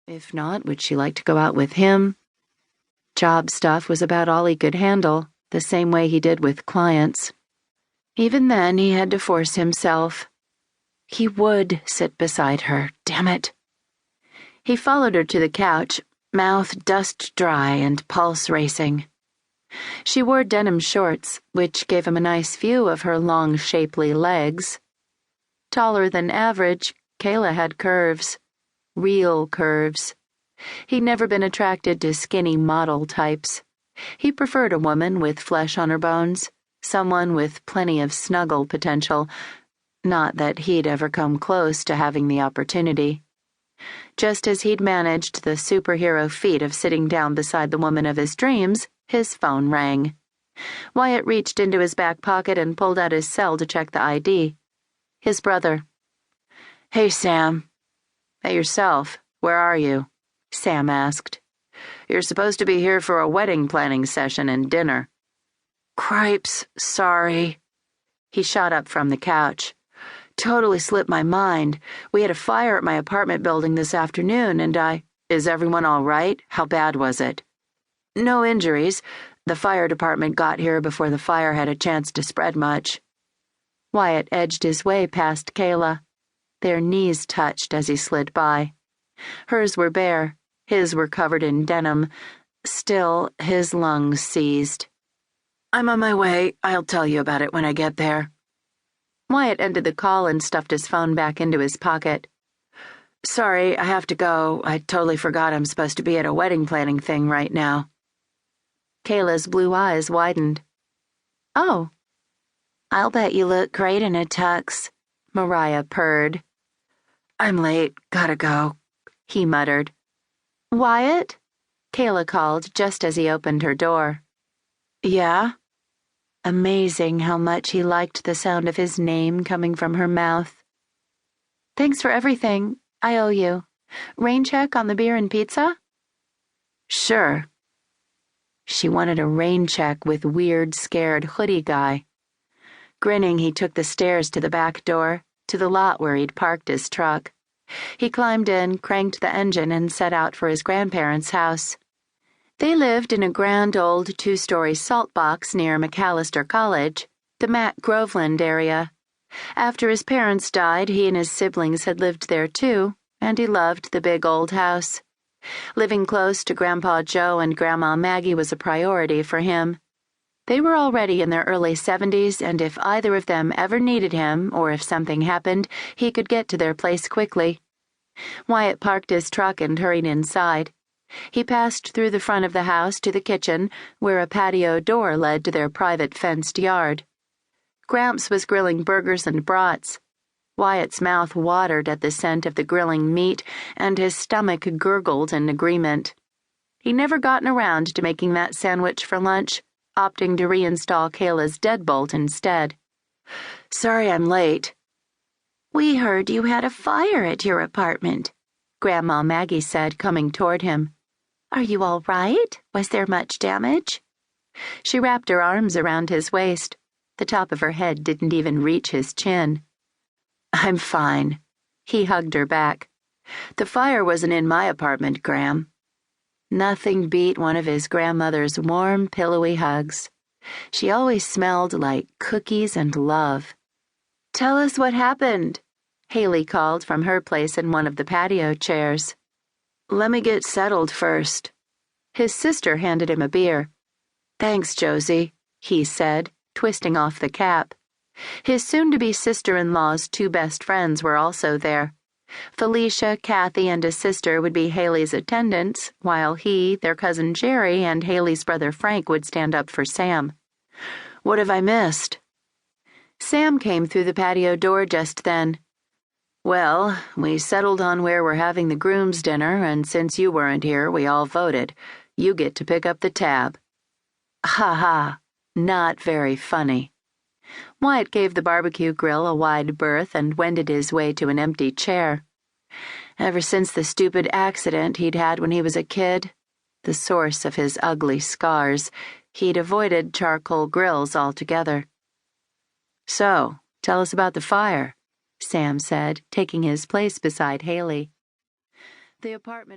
If not, would she like to go out with him? Job stuff was about all he could handle, the same way he did with clients. Even then, he had to force himself. He would sit beside her, damn it. He followed her to the couch, mouth dust dry and pulse racing. She wore denim shorts, which gave him a nice view of her long, shapely legs. Taller than average, Kayla had curves. Real curves. He'd never been attracted to skinny model types. He preferred a woman with flesh on her bones, someone with plenty of snuggle potential. Not that he'd ever come close to having the opportunity. Just as he'd managed the superhero feat of sitting down beside the woman of his dreams, his phone rang. Wyatt reached into his back pocket and pulled out his cell to check the ID. His brother. "Hey, Sam." "Hey, yourself. Where are you?" Sam asked. "You're supposed to be here for a wedding planning session and dinner." "Cripes, sorry." He shot up from the couch. "Totally slipped my mind. We had a fire at my apartment building this afternoon and Is everyone all right? How bad was it?" "No injuries. The fire department got here before the fire had a chance to spread much." Wyatt edged his way past Kayla. Their knees touched as he slid by. Hers were bare, his were covered in denim. Still, his lungs seized. "I'm on my way. I'll tell you about it when I get there." Wyatt ended the call and stuffed his phone back into his pocket. "Sorry, I have to go. I totally forgot I'm supposed to be at a wedding planning thing right now." Kayla's blue eyes widened. "Oh. I'll bet you look great in a tux," Mariah purred. "I'm late. Gotta go," he muttered. "Wyatt?" Kayla called just as he opened her door. "Yeah?" Amazing how much he liked the sound of his name coming from her mouth. "Thanks for everything. I owe you. Rain check on the beer and pizza?" "Sure." She wanted a rain check with weird, scared hoodie guy. Grinning, he took the stairs to the back door, to the lot where he'd parked his truck. He climbed in, cranked the engine, and set out for his grandparents' house. They lived in a grand old 2-story salt box near McAllister College, the Matt Groveland area. After his parents died, he and his siblings had lived there too, and he loved the big old house. Living close to Grandpa Joe and Grandma Maggie was a priority for him. They were already in their early 70s, and if either of them ever needed him, or if something happened, he could get to their place quickly. Wyatt parked his truck and hurried inside. He passed through the front of the house to the kitchen, where a patio door led to their private fenced yard. Gramps was grilling burgers and brats. Wyatt's mouth watered at the scent of the grilling meat, and his stomach gurgled in agreement. He'd never gotten around to making that sandwich for lunch, opting to reinstall Kayla's deadbolt instead. "Sorry I'm late." "We heard you had a fire at your apartment," Grandma Maggie said, coming toward him. "Are you all right? Was there much damage?" She wrapped her arms around his waist. The top of her head didn't even reach his chin. "I'm fine." He hugged her back. "The fire wasn't in my apartment, Gram." Nothing beat one of his grandmother's warm, pillowy hugs. She always smelled like cookies and love. "Tell us what happened," Haley called from her place in one of the patio chairs. "Let me get settled first." His sister handed him a beer. "Thanks, Josie," he said, twisting off the cap. His soon-to-be sister-in-law's 2 best friends were also there. Felicia, Kathy, and his sister would be Haley's attendants, while he, their cousin Jerry, and Haley's brother Frank would stand up for Sam. "What have I missed?" Sam came through the patio door just then. "Well, we settled on where we're having the groom's dinner, and since you weren't here, we all voted. You get to pick up the tab." Ha ha, not very funny. Wyatt gave the barbecue grill a wide berth and wended his way to an empty chair. Ever since the stupid accident he'd had when he was a kid, the source of his ugly scars, he'd avoided charcoal grills altogether. "So, tell us about the fire," Sam said, taking his place beside Haley. The apartment